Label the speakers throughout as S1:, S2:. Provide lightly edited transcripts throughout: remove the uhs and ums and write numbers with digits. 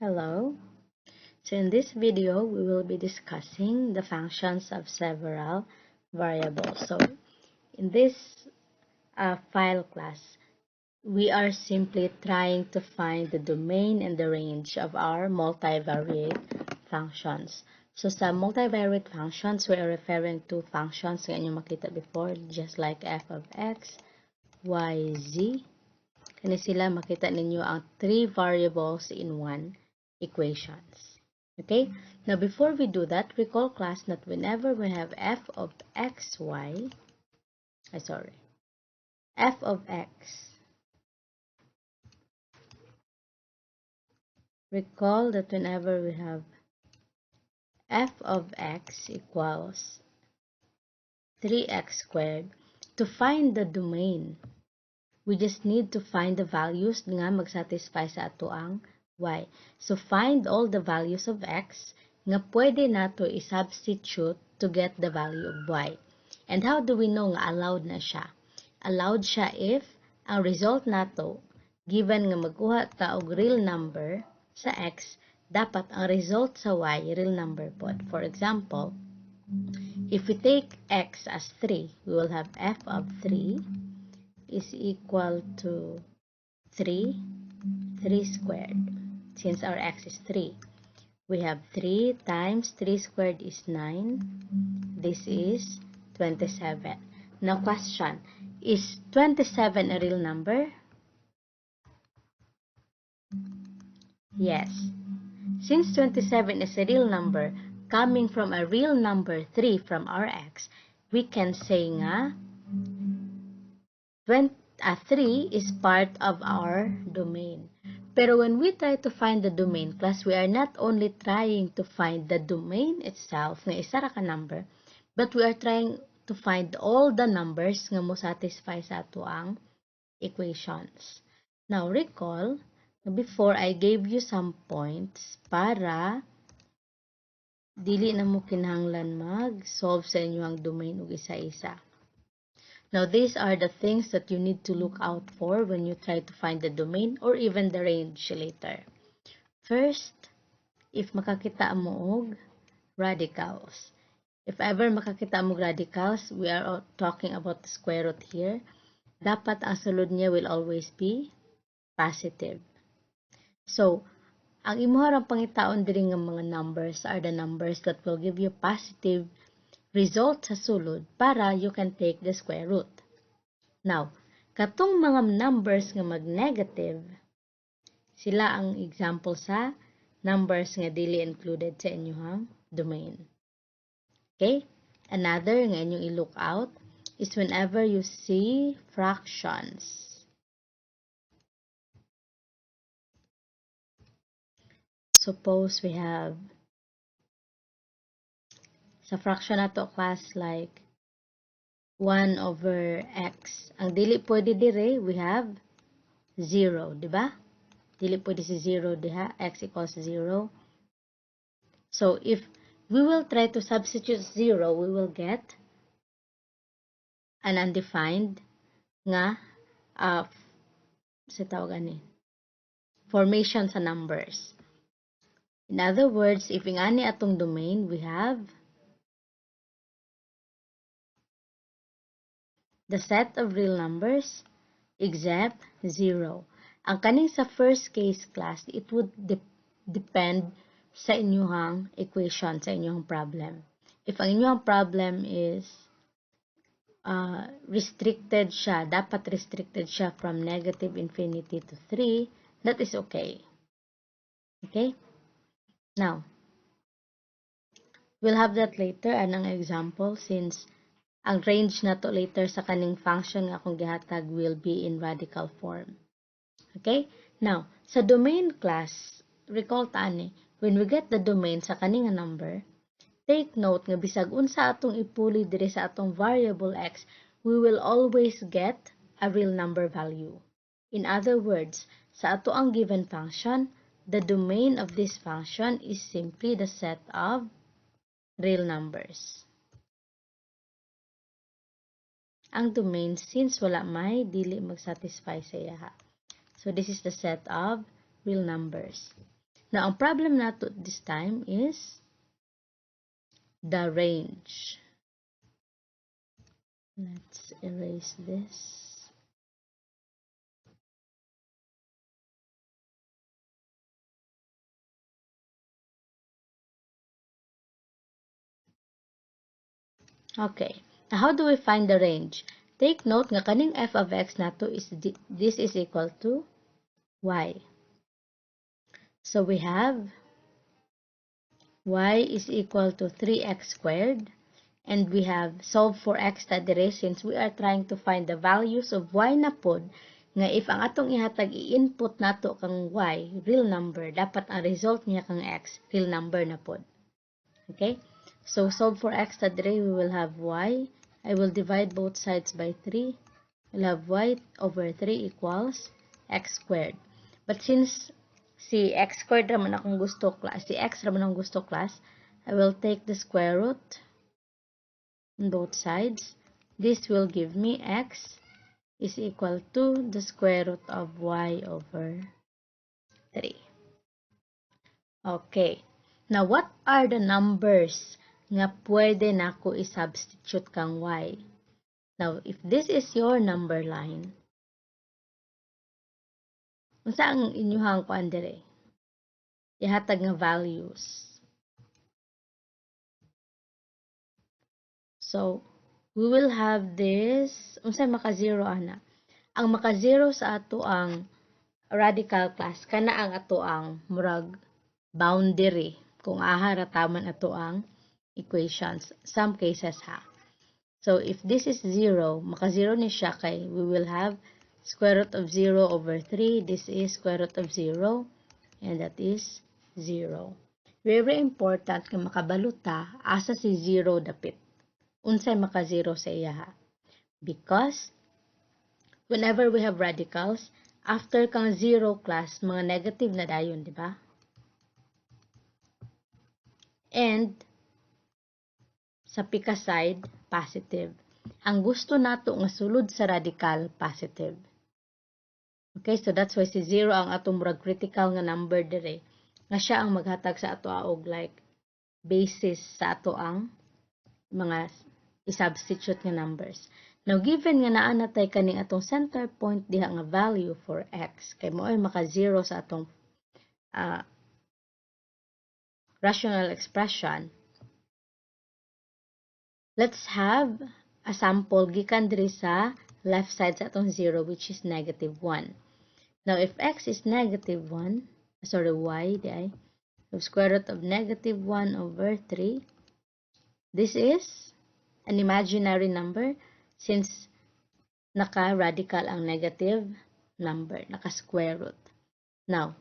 S1: Hello. So in this video, we will be discussing the functions of several variables. So in this file class, we are simply trying to find the domain and the range of our multivariate functions. So sa multivariate functions, we are referring to functions nga inyo makita before, just like f of x, y, z. Kani sila makita ninyo ang three variables in one equations. Okay? Now, before we do that, recall class that whenever we have f of x, y, f of x, recall that whenever we have f of x equals 3x squared, to find the domain, we just need to find the values nga mag-satisfy sa ato ang y. So, find all the values of x nga pwede nato i-substitute to get the value of y. And how do we know nga allowed na siya? Allowed siya if ang result nato, given nga magkuha ta og real number sa x, dapat ang result sa y, real number pod. For example, if we take x as 3, we will have f of 3 is equal to 3 squared. Since our x is 3, we have 3 times 3 squared is 9. This is 27. Now question, is 27 a real number? Yes. Since 27 is a real number, coming from a real number 3 from our x, we can say nga 3 is part of our domain. Pero when we try to find the domain class, we are not only trying to find the domain itself, nga isa ra ka number, but we are trying to find all the numbers nga mo satisfy sa ato ang equations. Now, recall, before I gave you some points para dili na mo kinahanglan mag-solve sa inyong domain ug isa-isa. Now, these are the things that you need to look out for when you try to find the domain or even the range later. First, if makakita mo og radicals. If ever makakita mo radicals, we are talking about the square root here. Dapat ang sulod niya will always be positive. So, ang imuharang pangitaon diri nga mga numbers are the numbers that will give you positive result sa sulod para you can take the square root. Now, katong mga numbers nga mag-negative, sila ang example sa numbers nga dili included sa inyong domain. Okay? Another nga inyong i-look out is whenever you see fractions. Suppose we have sa fraction nato class like 1 over x. Ang dili pwede dire, we have 0, di ba? Dili pwede si 0 diha, x equals 0. So, if we will try to substitute 0, we will get an undefined nga sa tawagan ni formation sa numbers. In other words, if ingani atong domain, we have the set of real numbers except 0. Ang kaning sa first case class, it would depend sa inyong equation, sa inyong problem. If ang inyong problem is restricted siya, dapat restricted siya from negative infinity to 3, that is okay. Okay? Now, we'll have that later, anong example, since ang range na to later sa kaning function nga akong gihatag will be in radical form. Okay? Now, sa domain class, recall tani, when we get the domain sa kaning number, take note nga bisag unsa atong ipuli dire sa atong variable x, we will always get a real number value. In other words, sa ato ang given function, the domain of this function is simply the set of real numbers. Ang domain, since wala may dili mag-satisfy sa iya. So, this is the set of real numbers. Now, ang problem nato this time is the range. Let's erase this. Okay. Now, how do we find the range? Take note nga kaning f of x nato is this is equal to y. So we have y is equal to 3x squared, and we have solve for x ta dire since we are trying to find the values of y na pod nga if ang atong ihatag i-input nato kang y, real number, dapat ang result niya kang x, real number na pod. Okay? So solve for x ta dire, we will have y. I will divide both sides by 3. We'll have y over 3 equals x squared. But since si x squared raman akong gusto class, si x raman akong gusto class, I will take the square root on both sides. This will give me x is equal to the square root of y over 3. Okay. Now, what are the numbers nga pwede nako i-substitute kang y? Now, if this is your number line, unsa ang inyuhang kuan dire? Ihatag nga values. So, we will have this, unsay maka-zero ana? Ang maka-zero sa ato ang radical class, kana ang ato ang murag boundary, kung aha rataman ato ang equations. Some cases ha. So, if this is 0, maka-0 ni siya kay we will have square root of 0 over 3. This is square root of 0, and that is 0. Very important nga makabaluta asa si 0 dapit. Unsay maka-0 sa iya ha. Because, whenever we have radicals, after kang 0 class, mga negative na dayon, di ba? And, sa pika side, positive. Ang gusto nato nga sulod sa radical, positive. Okay, so that's why si 0 ang atong murag critical nga number dire. Nga siya ang maghatag sa ato og like basis sa ato ang mga i-substitute nga numbers. Now, given nga naa natay kaning atong center point diha nga value for x, kay mo ay maka-0 sa atong rational expression, let's have a sample gikan diri sa left side sa atong 0, which is negative 1. Now, if x is negative 1, sorry, y, di ay, the square root of negative 1 over 3, this is an imaginary number since naka-radical ang negative number, naka-square root. Now,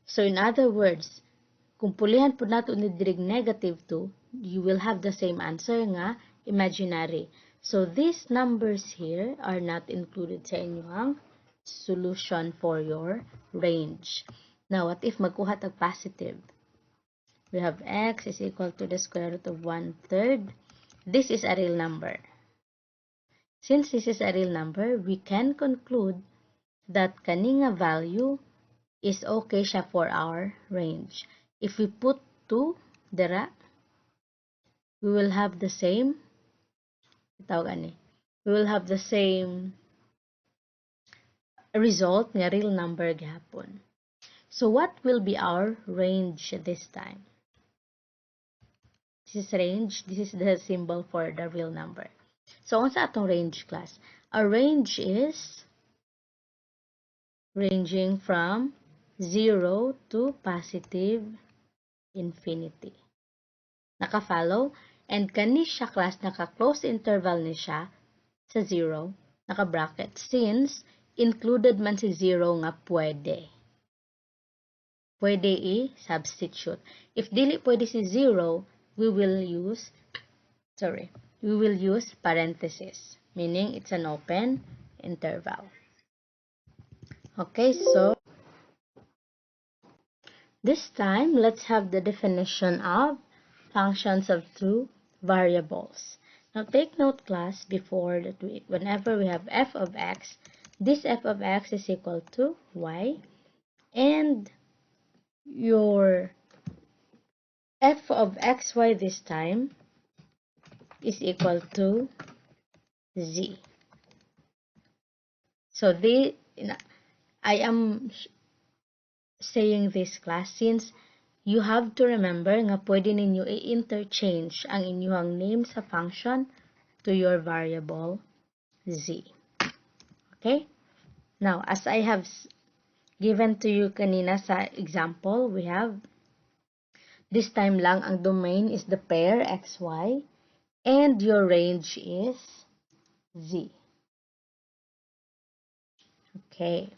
S1: so in other words, kung pulihan po nato ni dirig negative 2, you will have the same answer nga imaginary. So these numbers here are not included sa inyong solution for your range. Now, what if magkuha tag positive? We have x is equal to the square root of 1/3. This is a real number. Since this is a real number, we can conclude that kaninga value is okay siya for our range. If we put 2 dira, we will have the same, we will have the same result nga real number gihapon. So what will be our range this time? This is range, this is the symbol for the real number. So unsa atong range class? Our range is ranging from 0 to positive infinity. Naka-follow? And kani siya class, naka-close interval ni siya sa 0, naka-bracket, since included man si 0 nga pwede. Pwede i-substitute. If dili pwede si 0, we will use parenthesis, meaning it's an open interval. Okay, so this time, let's have the definition of functions of two variables. Now, take note, class, before that whenever we have f of x, this f of x is equal to y. And your f of xy this time is equal to z. So I am saying this class since you have to remember nga pwede ninyo i-interchange ang inyong name sa function to your variable z. Okay? Now, as I have given to you kanina sa example, we have this time lang ang domain is the pair xy and your range is z. Okay.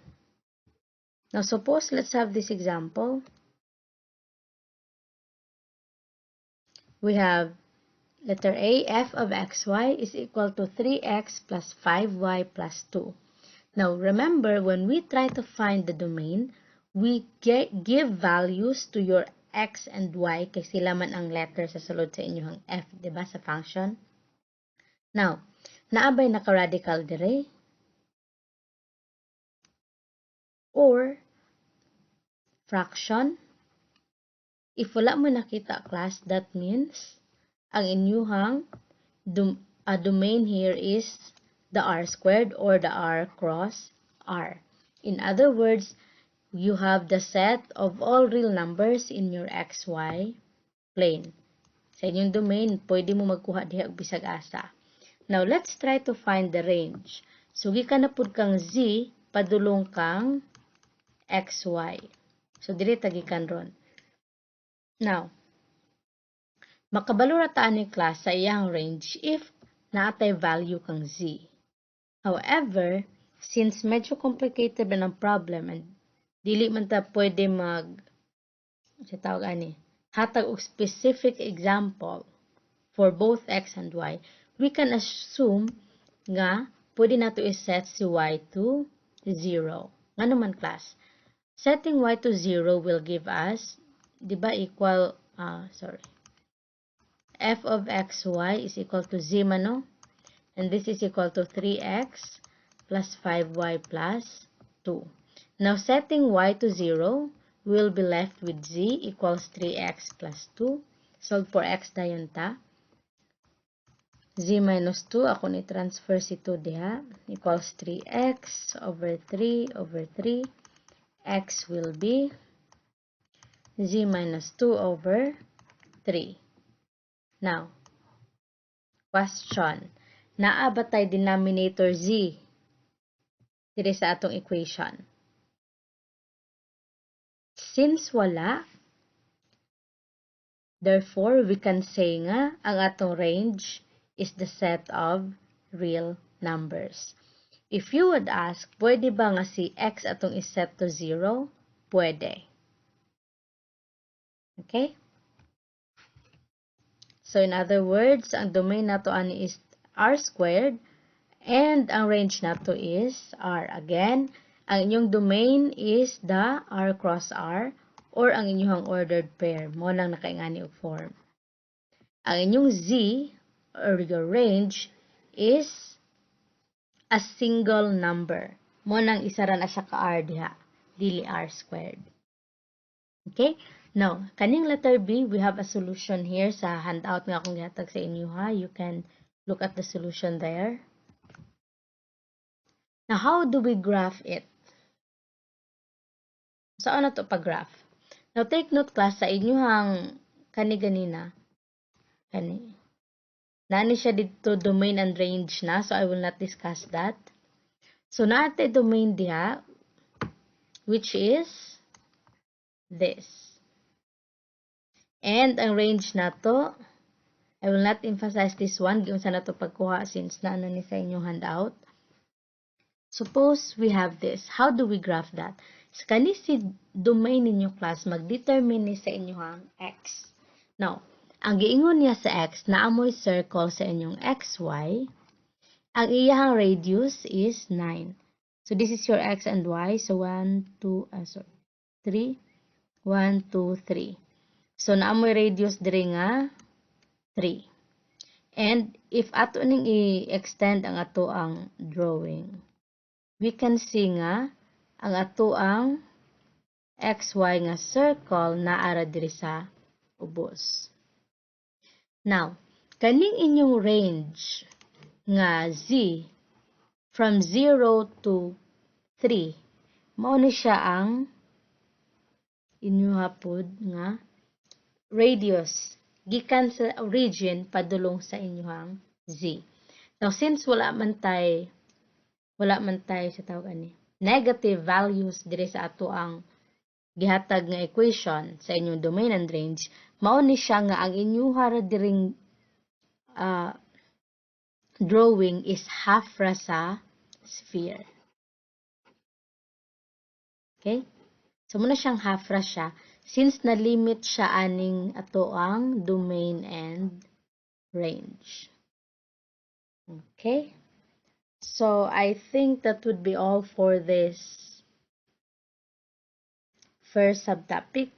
S1: Now, suppose let's have this example. We have letter A, f of xy is equal to 3x plus 5y plus 2. Now, remember, when we try to find the domain, we give values to your x and y kay sila man ang letter sa sulod sa inyong f, diba, sa function? Now, naabay naka-radical dire? Or, fraction? If wala mo nakita class, that means ang inyuhang domain here is the r squared or the r cross r. In other words, you have the set of all real numbers in your xy plane. Sa inyong domain, pwede mo magkuha diha og bisag asa. Now, let's try to find the range. Sugi ka na pud kang z, padulong kang xy. So, dili tagikan ron. Now, makabalo ra taan ni class sa iyang range if naatay value kang z. However, since medyo complicated ba ng problem and dili man ta pwede hatag og specific example for both x and y, we can assume nga pwede nato i-set si y to 0. Ngano man class? Setting y to 0 will give us, di ba, f of xy is equal to z man, no? And this is equal to 3x plus 5y plus 2. Now, setting y to 0, we'll be left with z equals 3x plus 2. Solve for x dayon ta. Z minus 2, ako ni-transfer si 2 diha, equals 3x over 3 over 3. X will be z minus 2 over 3. Now, question. Naa ba tay denominator z diri sa atong equation? Since wala, therefore, we can say nga ang atong range is the set of real numbers. If you would ask, pwede ba nga si x atong iset to 0? Pwede. Okay? So, in other words, ang domain nato ani is r squared and ang range nato is r. Again, ang inyong domain is the r cross r or ang inyong ordered pair. Mo lang nakaingani og form. Ang inyong z or your range is a single number. Mo nang isa ra na siya ka r diha, dili r squared. Okay? Now, kaning letter B, we have a solution here sa handout nga akong gihatag sa inyo ha. You can look at the solution there. Now, how do we graph it? Saan na to pag-graph? Now, take note class sa inyong ganina. Nani siya dito domain and range na, so I will not discuss that. So, naate domain diha, which is this. And ang range na to, I will not emphasize this one, giunsa na to pagkuha since naano ni sa inyong handout. Suppose we have this. How do we graph that? Sa kani si domain ninyo class, mag-determine ni sa inyong x. Now, ang giingon niya sa x, naamoy circle sa inyong xy, ang iyahang radius is 9. So, this is your x and y. So, 3. 1, 2, 3. So, naamoy radius diri nga 3. And, if ato ning i-extend ang ato ang drawing, we can see nga ang ato ang XY nga circle na ara diri sa ubos. Now, kaning inyong range nga Z from 0 to 3, mao ni siya ang inyuha pod nga radius gikan sa origin padulong sa inyuhang Z. Now, since wala man tay sa tawag ani negative values dire sa ato ang gihatag nga equation sa inyong domain and range, mao ni siya nga ang inyuha ra diring drawing is half ra sa sphere. Okay? So, muna siyang half ra siya since na-limit siya aning ato ang domain and range. Okay? So, I think that would be all for this first subtopic.